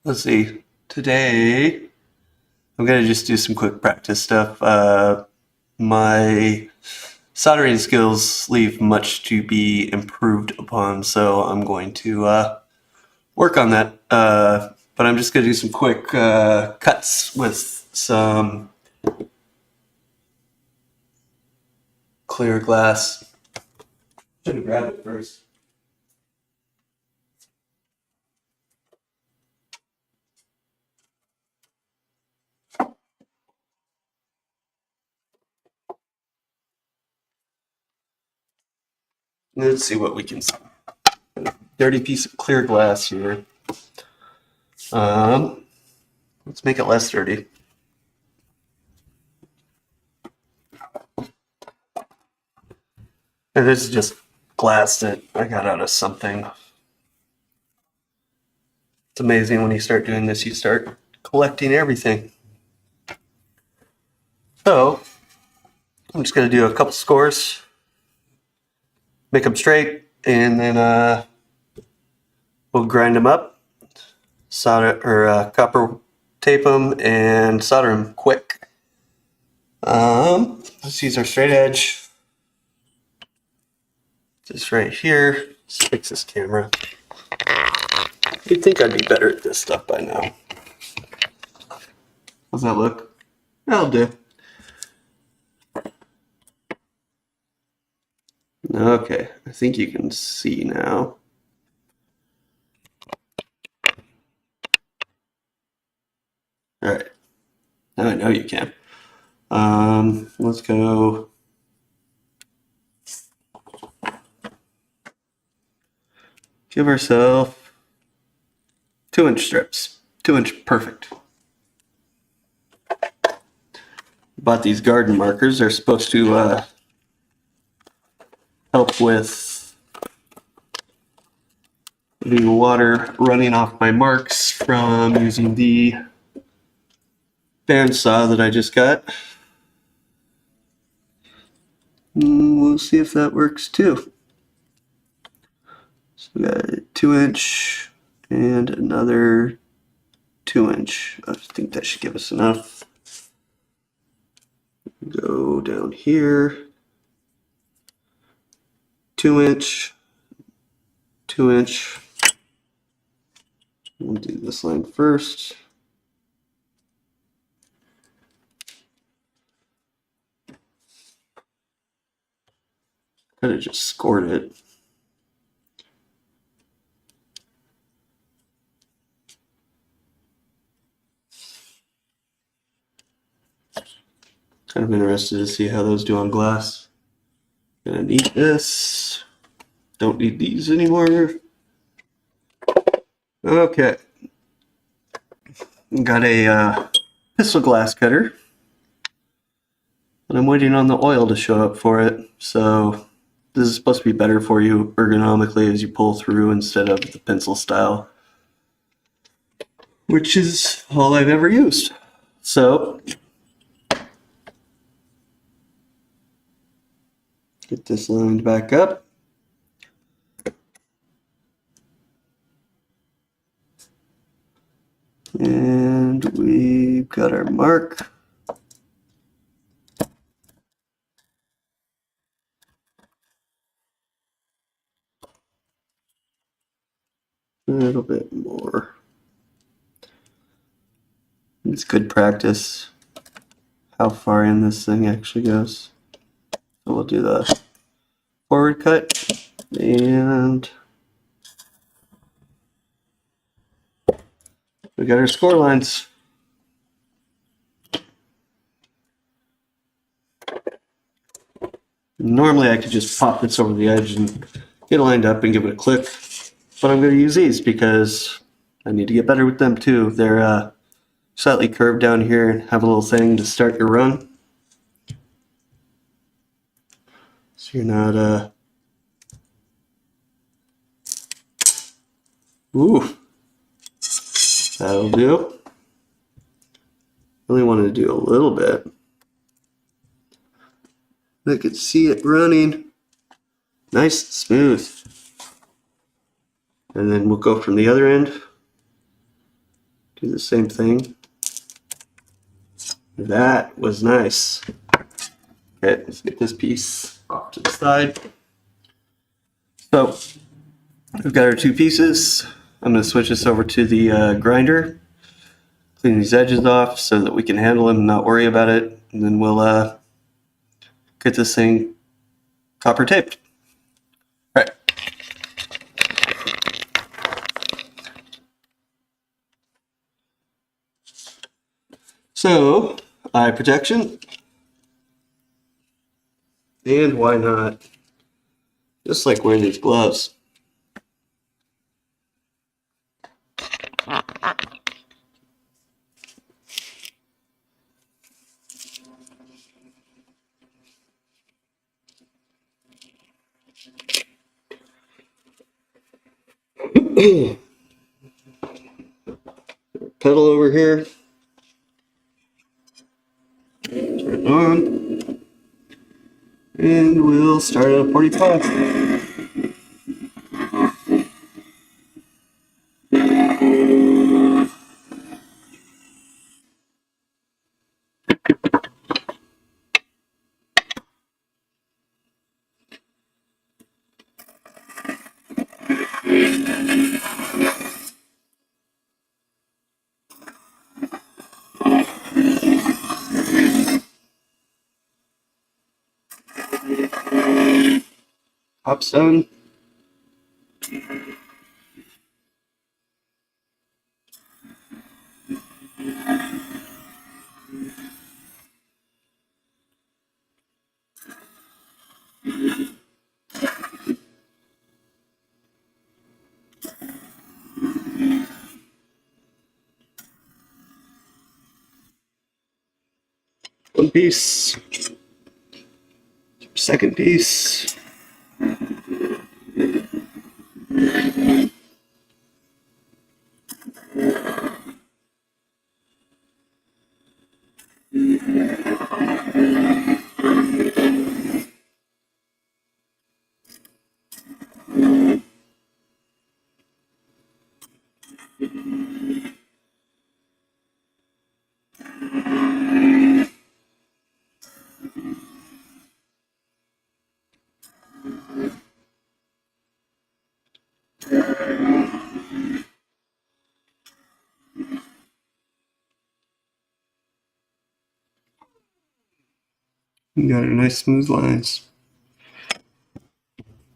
Let's see. Today, I'm going to just do some quick practice stuff. My soldering skills leave much to be improved upon, so I'm going to work on that. But I'm just going to do some quick cuts with some clear glass. Should have grabbed it first. Let's see what we can see. Dirty piece of clear glass here. Let's make it less dirty. And this is just glass that I got out of something. It's amazing when you start doing this, you start collecting everything. So I'm just going to do a couple scores, make them straight, and then we'll grind them up, solder or copper tape them, and solder them quick. Let's use our straight edge. Just right here. Let's fix this camera. You'd think I'd be better at this stuff by now. How's that look? That'll do. Okay, I think you can see now. All right, now I know you can. Let's go. Give ourselves 2-inch strips. 2-inch, perfect. Bought these garden markers. They're supposed to help with the water running off my marks from using the bandsaw that I just got. We'll see if that works too. So we got a 2-inch and another 2-inch. I think that should give us enough. Go down here. 2-inch, 2-inch. We'll do this line first. Could have just scored it. Kind of interested to see how those do on glass. Gonna need this. Don't need these anymore. Okay. Got a pistol glass cutter. And I'm waiting on the oil to show up for it. So this is supposed to be better for you ergonomically as you pull through instead of the pencil style, which is all I've ever used. So get this lined back up. And we've got our mark. A little bit more. It's good practice how far in this thing actually goes. So we'll do the forward cut and we got our score lines. Normally I could just pop this over the edge and get it lined up and give it a click, but I'm going to use these because I need to get better with them too. They're slightly curved down here and have a little thing to start your run. So you're not ooh, that'll do. Really wanted to do a little bit. I could see it running nice and smooth. And then we'll go from the other end. Do the same thing. That was nice. Okay, let's get this piece off to the side. So we've got our two pieces. I'm going to switch this over to the grinder, clean these edges off so that we can handle them and not worry about it. And then we'll get this thing copper taped. All right. So, eye protection. And why not? Just like wearing these gloves. Pedal over here. Turn it on. And we'll start at 45. Top's done. One piece. Second piece. You got a nice smooth lines.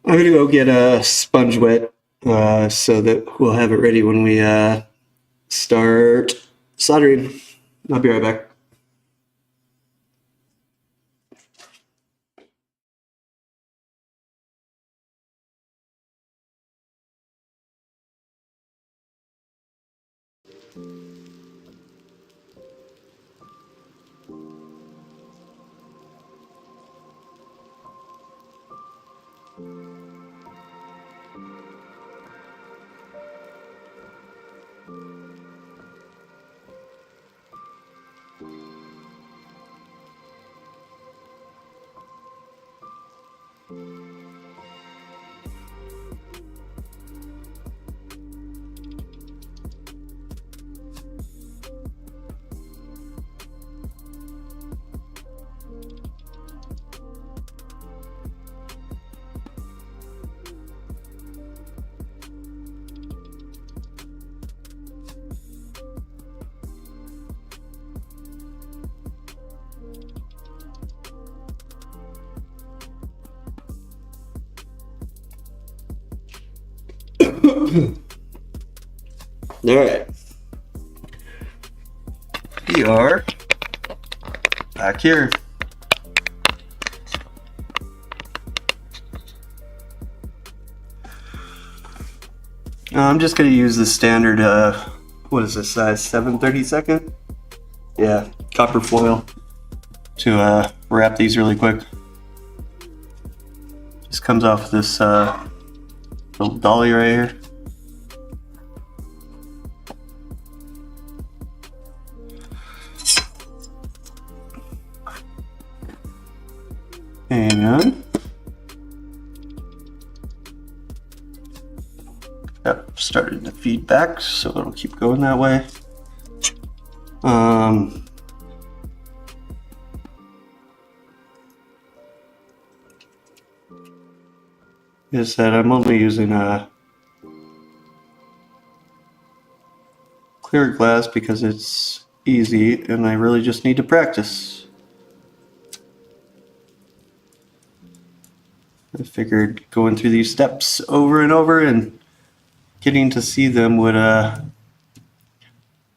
I'm gonna go get a sponge wet so that we'll have it ready when we start soldering. I'll be right back. All right, we are back here. I'm just going to use the standard, what is this size, 7/32? Yeah, copper foil to wrap these really quick. Just comes off this little dolly right here. And yep, started to feed back, so it'll keep going that way. Is that I'm only using a clear glass because it's easy and I really just need to practice. I figured going through these steps over and over and getting to see them would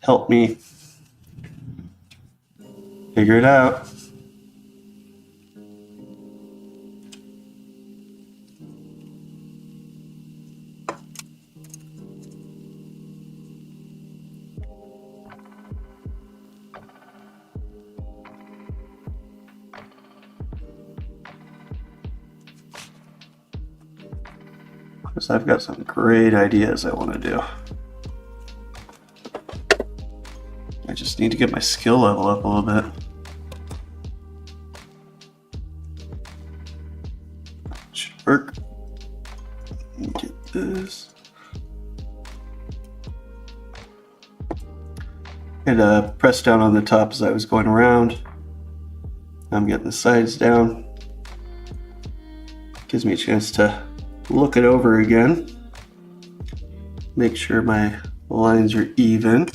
help me figure it out. Because I've got some great ideas I want to do. I just need to get my skill level up a little bit. Should work. Get this. Hit press down on the top as I was going around. I'm getting the sides down. Gives me a chance to look it over again. Make sure my lines are even.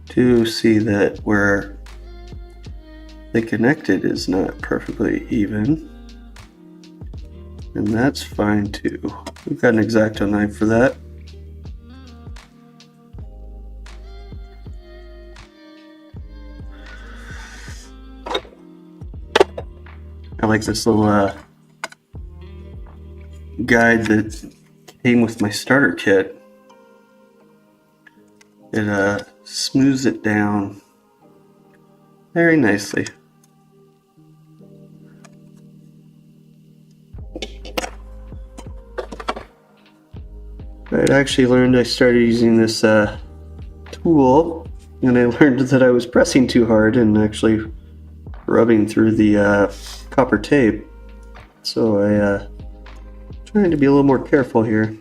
To see that where they connected is not perfectly even, and that's fine too. We've got an X-Acto knife for that. I like this little guide that came with my starter kit. It smooths it down very nicely. I actually learned, I started using this tool, and I learned that I was pressing too hard and actually rubbing through the copper tape. So I trying to be a little more careful here.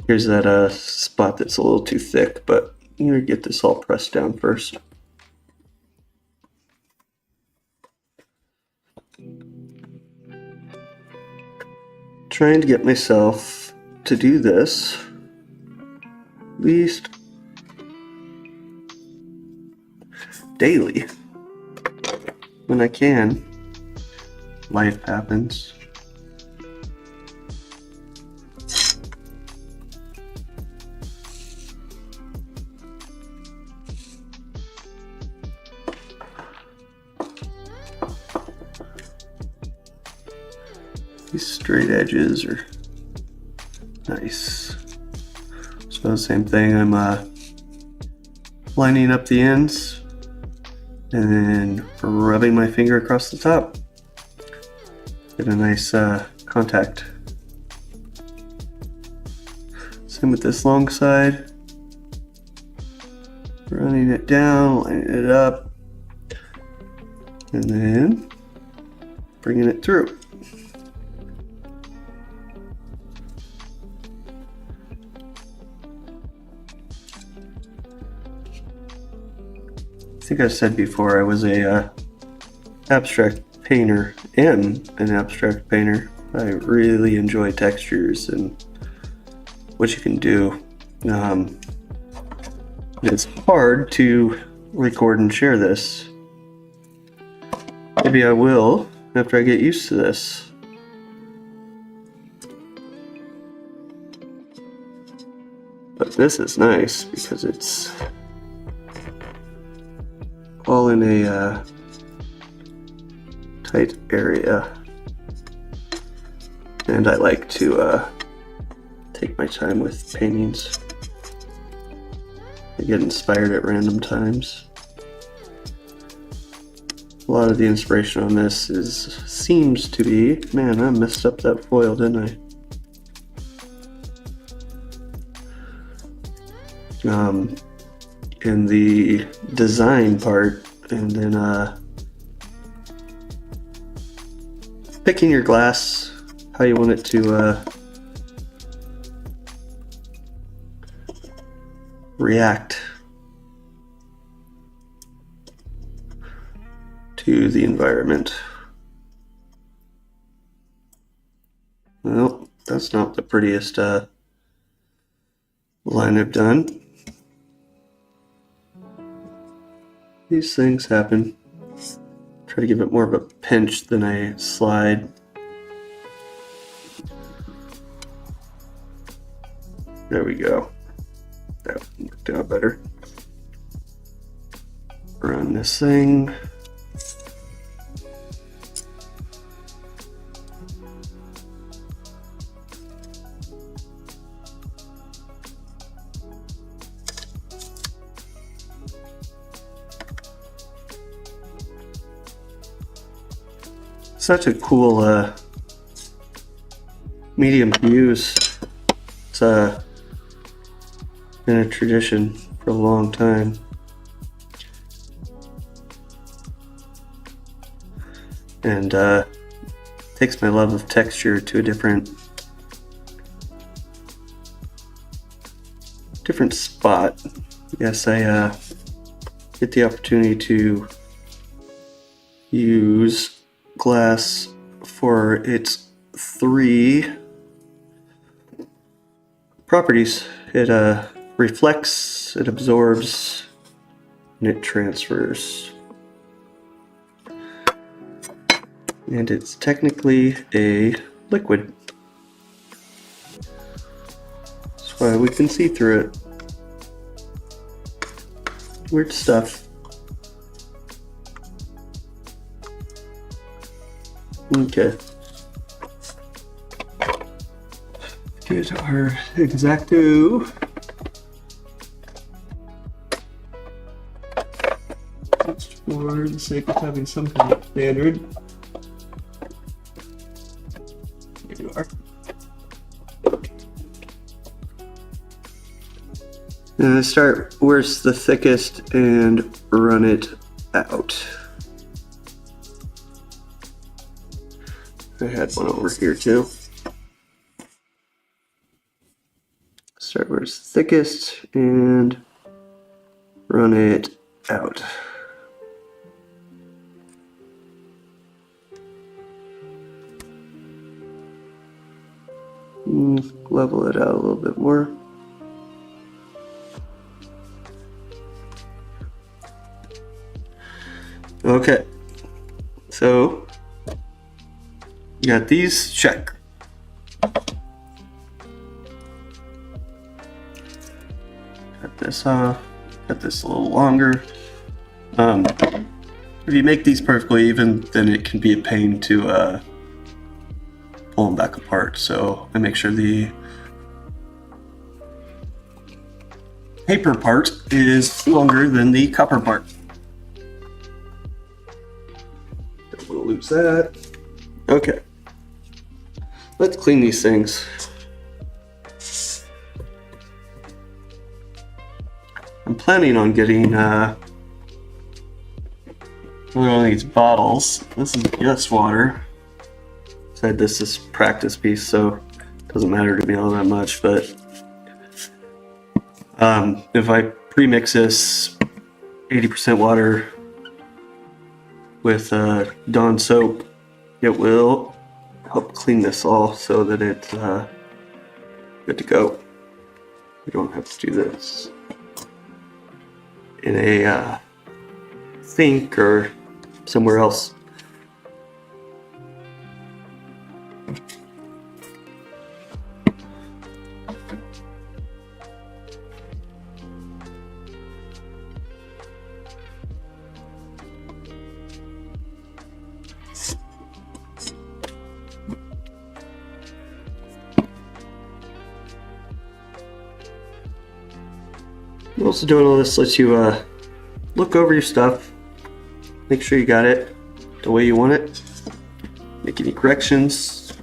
Here's that spot that's a little too thick, but I'm gonna get this all pressed down first. Trying to get myself to do this at least daily when I can. Life happens. These straight edges are nice. So same thing, I'm lining up the ends and then rubbing my finger across the top. Get a nice contact. Same with this long side. Running it down, lining it up, and then bringing it through. I think I said before I was a abstract painter and an abstract painter. I really enjoy textures and what you can do. It's hard to record and share this. Maybe I will after I get used to this. But this is nice because it's all in a tight area, and I like to take my time with paintings. I get inspired at random times. A lot of the inspiration on this seems to be, man, I messed up that foil, didn't I? in the design part, and then picking your glass how you want it to react to the environment. Well, that's not the prettiest line I've done. These things happen. Try to give it more of a pinch than a slide. There we go. That worked out better. Run this thing. Such a cool medium to use. It's been a tradition for a long time. And takes my love of texture to a different spot. Yes, I get the opportunity to use glass for its 3 properties. It reflects, it absorbs, and it transfers. And it's technically a liquid. That's why we can see through it. Weird stuff. Okay. Get our X-Acto. Just for the sake of having some kind of standard. Here you are. And I start where's the thickest and run it out. I had one over here too. Start where it's thickest and run it out. Level it out a little bit more. Okay, so you got these, check. Cut this off, cut this a little longer. If you make these perfectly even, then it can be a pain to pull them back apart. So I make sure the paper part is longer than the copper part. We'll lose that. Okay. Let's clean these things. I'm planning on getting one of these bottles. This is just water. Said this is practice piece, so it doesn't matter to me all that much. But if I pre-mix this 80% water with Dawn soap, it will help clean this all so that it's good to go. We don't have to do this in a sink or somewhere else. Also, doing all this lets you look over your stuff, make sure you got it the way you want it, make any corrections.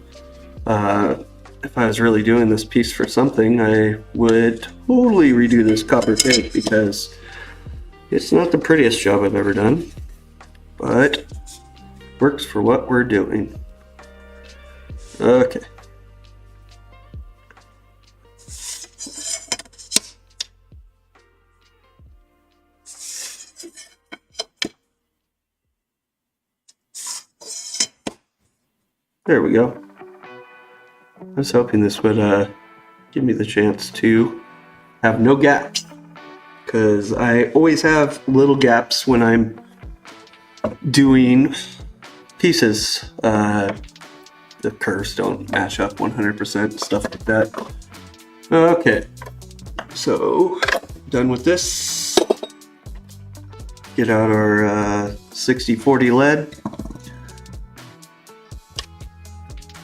If I I was really doing this piece for something, I would totally redo this copper tank because it's not the prettiest job I've ever done, but works for what we're doing. Okay. There we go. I was hoping this would give me the chance to have no gaps, because I always have little gaps when I'm doing pieces. The curves don't match up 100%, stuff like that. Okay, so done with this. Get out our 6040 lead.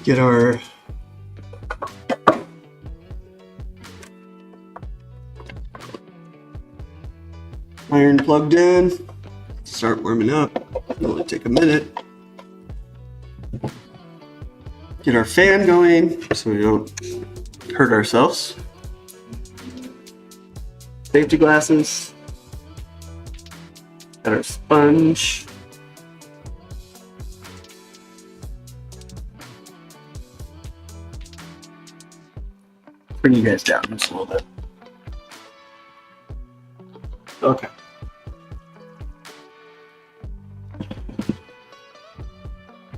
Get our iron plugged in. Start warming up. It'll only take a minute. Get our fan going so we don't hurt ourselves. Safety glasses. Got our sponge. Bring you guys down just a little bit. Okay.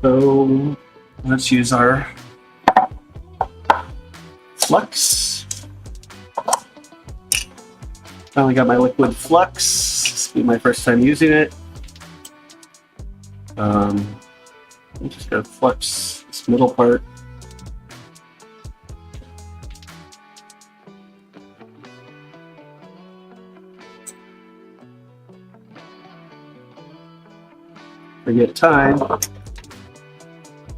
So let's use our flux. Finally got my liquid flux. This will be my first time using it. I'm just gonna flux this middle part. If I get time,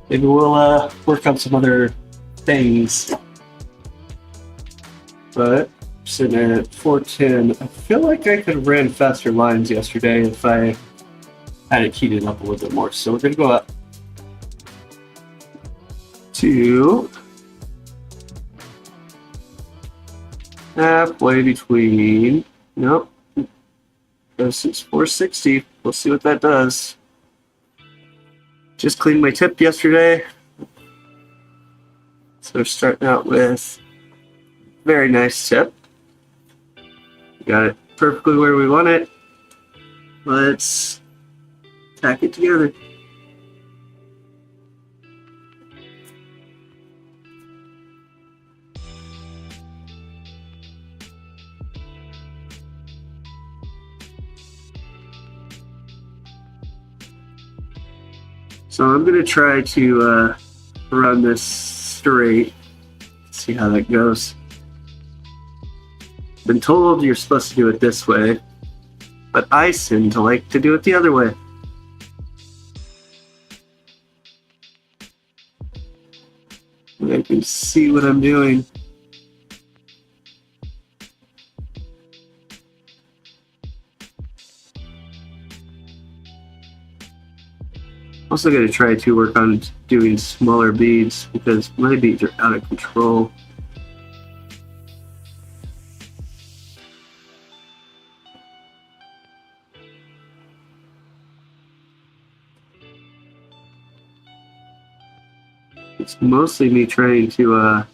maybe we'll work on some other things. But sitting there at 410, I feel like I could have ran faster lines yesterday if I had it heated up a little bit more. So we're gonna go up to halfway between. Nope. This is 460. We'll see what that does. Just cleaned my tip yesterday. So we're starting out with very nice tip. Got it perfectly where we want it. Let's tack it together. So I'm going to try to run this straight, see how that goes. Been told you're supposed to do it this way, but I seem to like to do it the other way. I can see what I'm doing. Also going to try to work on doing smaller beads because my beads are out of control. It's mostly me trying to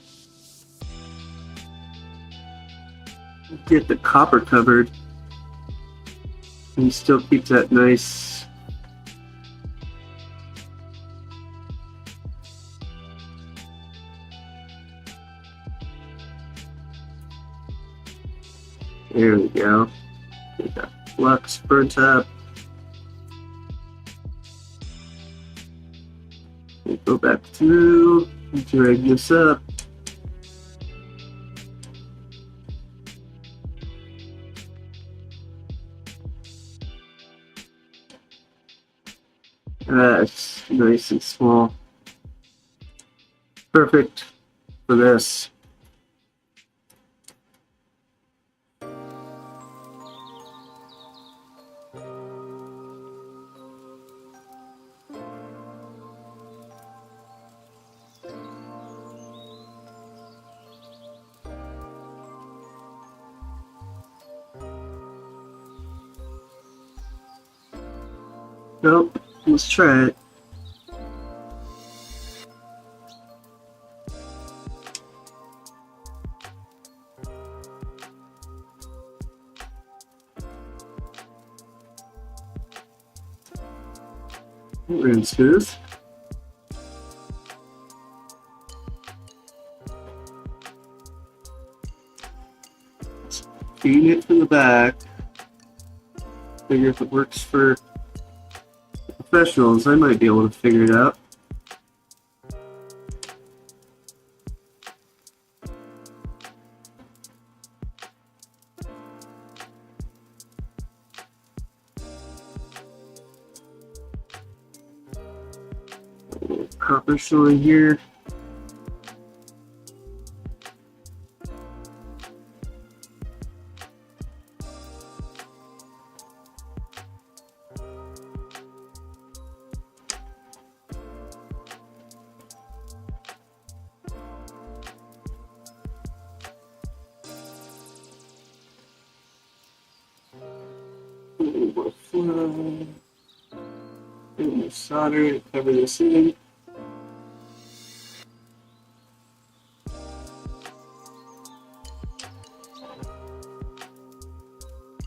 get the copper covered and still keep that nice there we go. Get that flux burnt up. We'll go back through, drag this up. That's nice and small. Perfect for this. Nope. Let's try it. Ran smooth. Feed it from the back. Figure if it works for professionals, I might be able to figure it out. Copper showing here. Solder it, cover this in.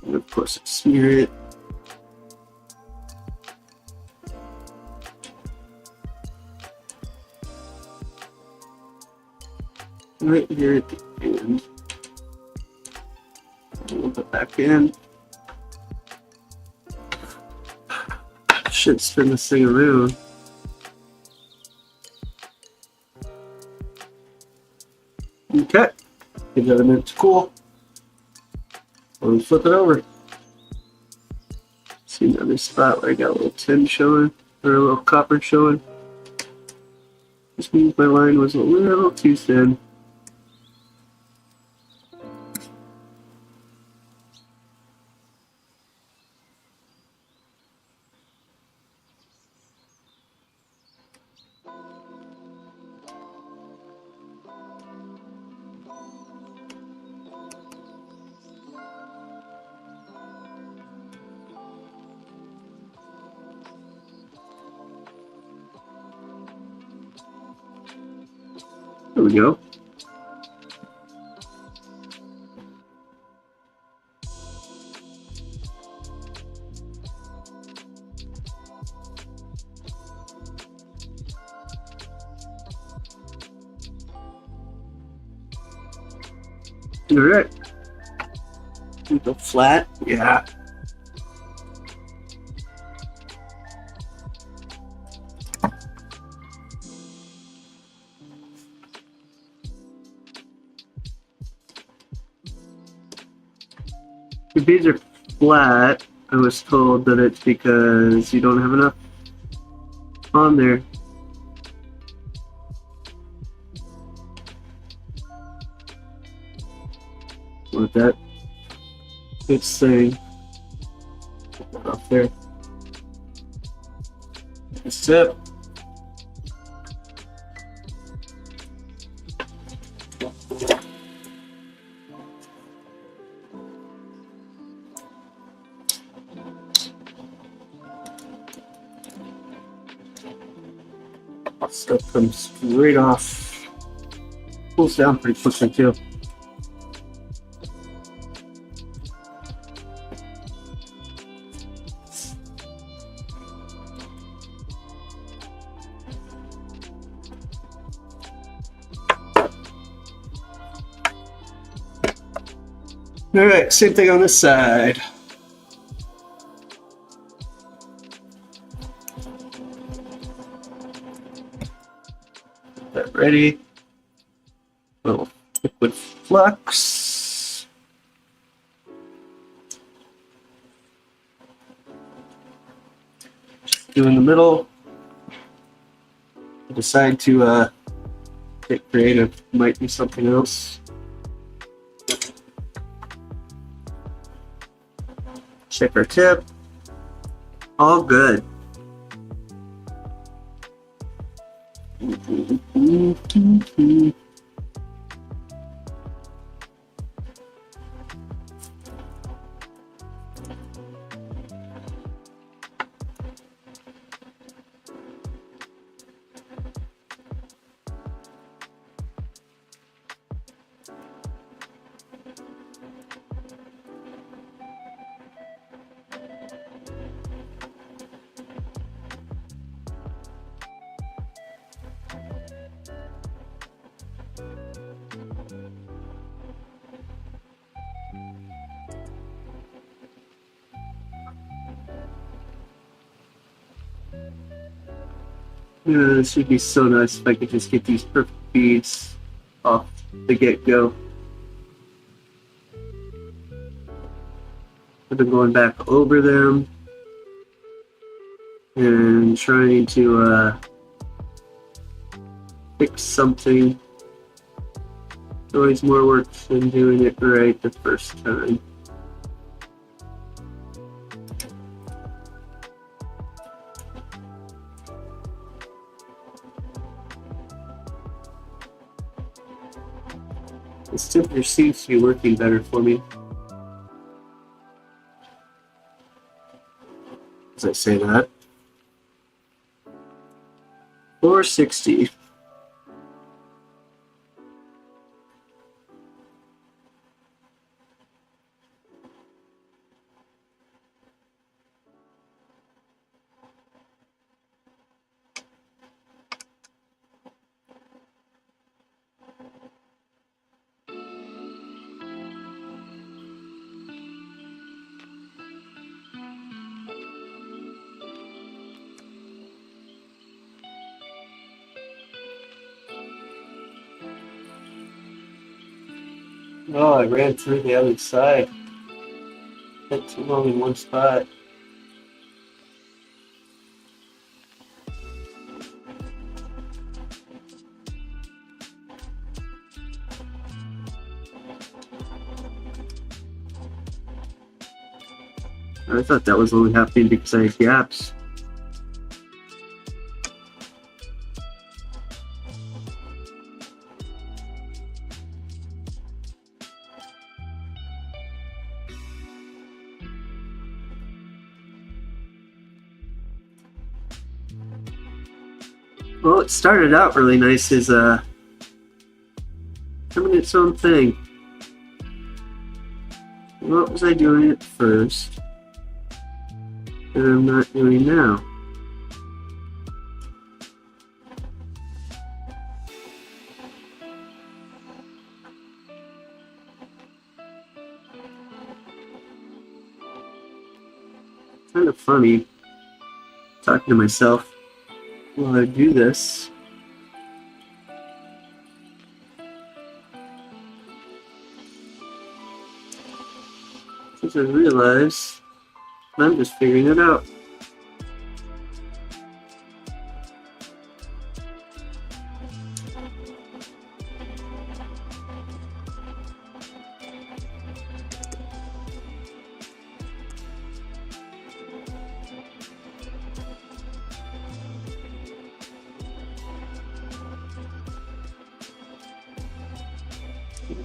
And of course, smear it. Right here at the end. We'll put back in. Should spin this thing around. Okay. Give that a minute to cool. We'll flip it over. See another spot where I got a little tin showing, or a little copper showing. This means my line was a little too thin. There we go. All right. Keep it flat. Yeah. If these are flat, I was told that it's because you don't have enough on there. What that it's saying. Put that up there. That's it. Stuff comes right off. Cools down pretty quickly too. All right, same thing on this side. That ready. Little liquid flux. Do in the middle. I decide to get creative. Might be something else. Check our tip. All good. This would be so nice if I could just get these perfect beads off the get-go. I've been going back over them and trying to fix something. Always more work than doing it right the first time. This temperature seems to be working better for me. As I say that. 460. Oh, I ran through the other side. Been too long in one spot. I thought that was only happening because I had gaps. Well, it started out really nice as doing its own thing. What was I doing at first that I'm not doing now? Kind of funny talking to myself while I do this. Because I realize I'm just figuring it out.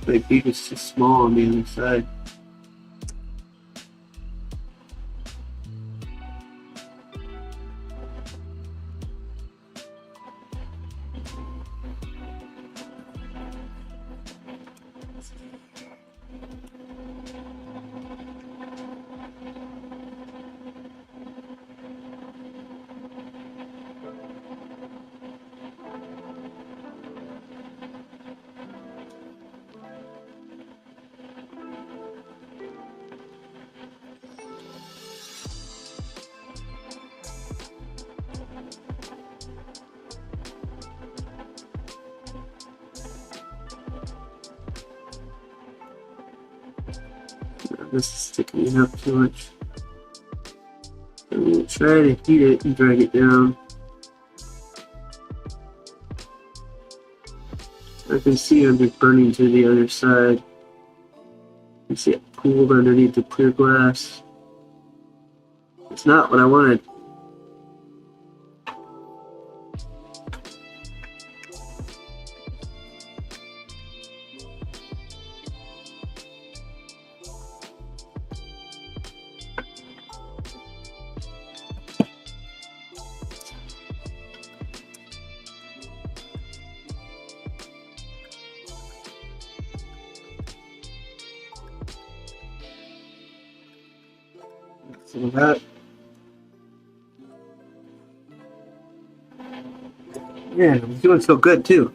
My beak is too small on the other side. This is sticking it up too much. I'm going to try to heat it and drag it down. I can see I'm just burning to the other side. You can see it pooled underneath the clear glass. It's not what I wanted. So that, yeah, I'm doing so good too.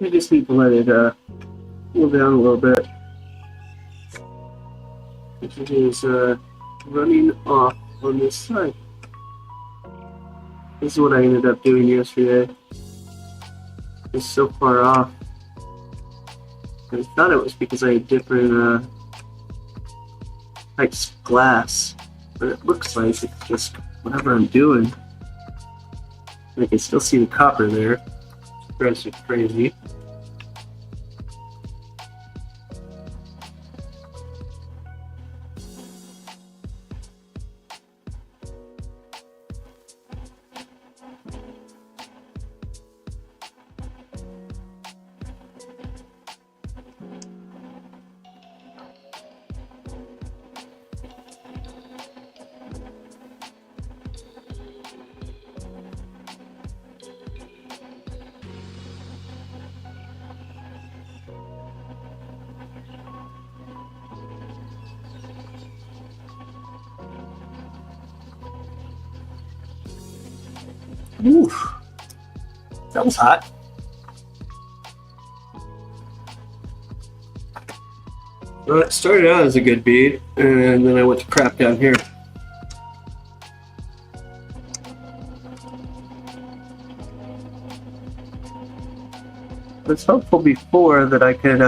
I just need to let it cool down a little bit. It is running off on this side. This is what I ended up doing yesterday. It's so far off. I thought it was because I had different types of glass, but it looks like it's just whatever I'm doing. I can still see the copper there. It drives me crazy. Oof, that was hot. Well, it started out as a good bead, and then I went to crap down here. It was helpful before that I could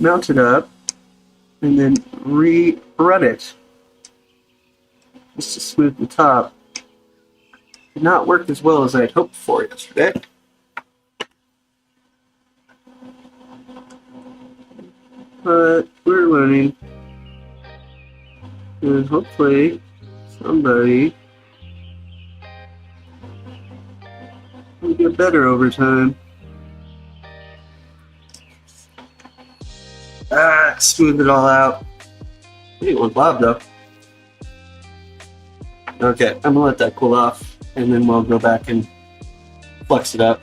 mount it up and then rerun it just to smooth the top. Did not work as well as I had hoped for yesterday. But we're learning. And hopefully somebody will get better over time. Smooth it all out. It went loud though. Okay, I'm gonna let that cool off, and then we'll go back and flex it up.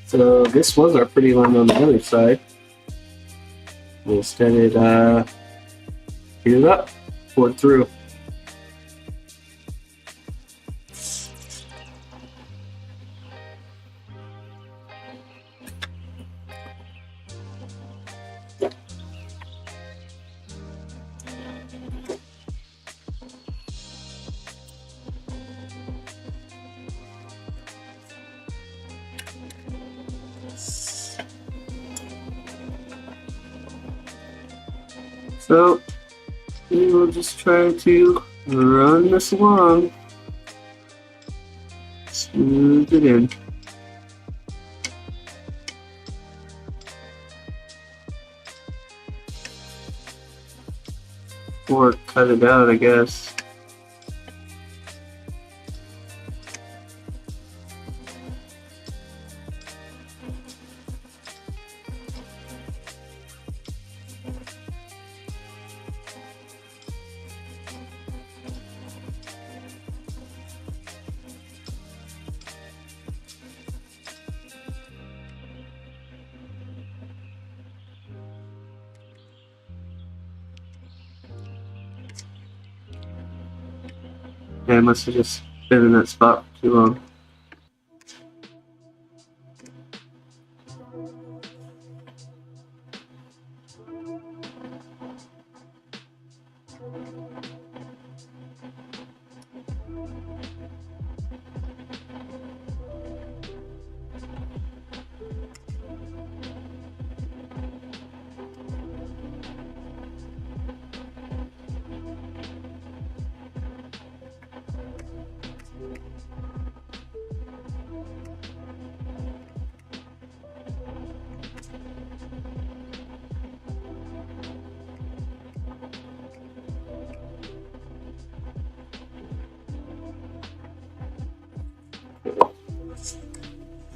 So this was our pretty line on the other side. Instead it heat it up, pour it through. So we will just try to run this along, smooth it in. Or cut it out, I guess. Yeah, I must have just been in that spot for too long.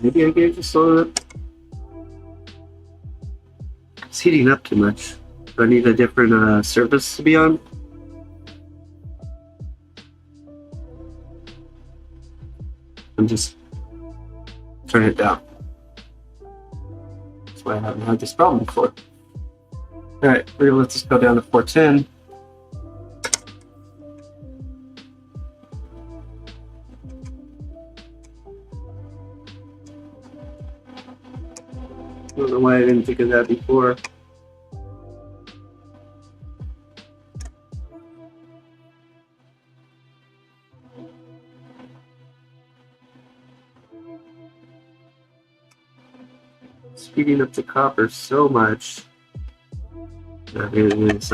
Maybe I gave this on. It's heating up too much. Do I need a different surface to be on? I'm just turning it down. why I haven't had this problem before. Alright, we're gonna let this go down to 410. I don't know why I didn't think of that before. Speeding up the copper so much that it is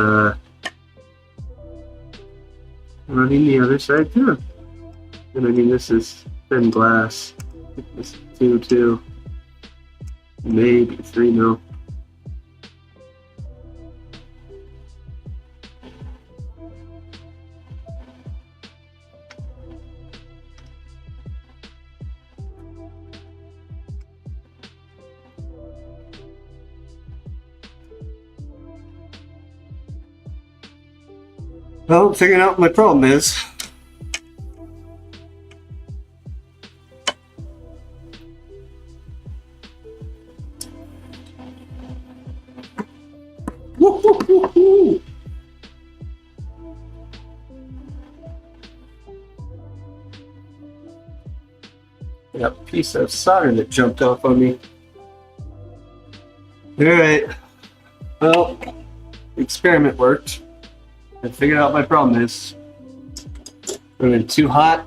running the other side too. And I mean, this is thin glass. This is 2, maybe 3 mil. Well, figuring out what my problem is. Woo, woo, woo, woo. I got a piece of solder that jumped off on me. Alright. Well, the experiment worked. I figured out what my problem is. Running too hot.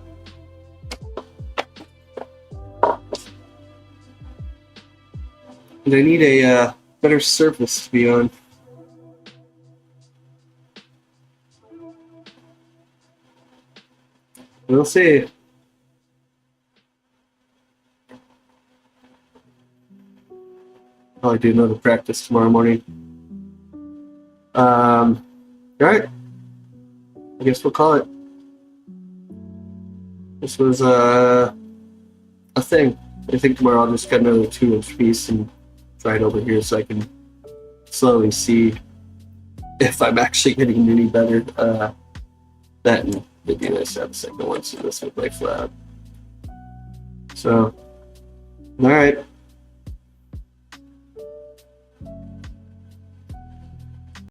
And I need a better surface to be on. We'll see. Probably do another practice tomorrow morning. Alright. I guess we'll call it. This was a thing. I think tomorrow I'll just get another 2-inch piece and try it over here so I can slowly see if I'm actually getting any better. That and it'd be nice to have a second one so this would lay flat. So, alright.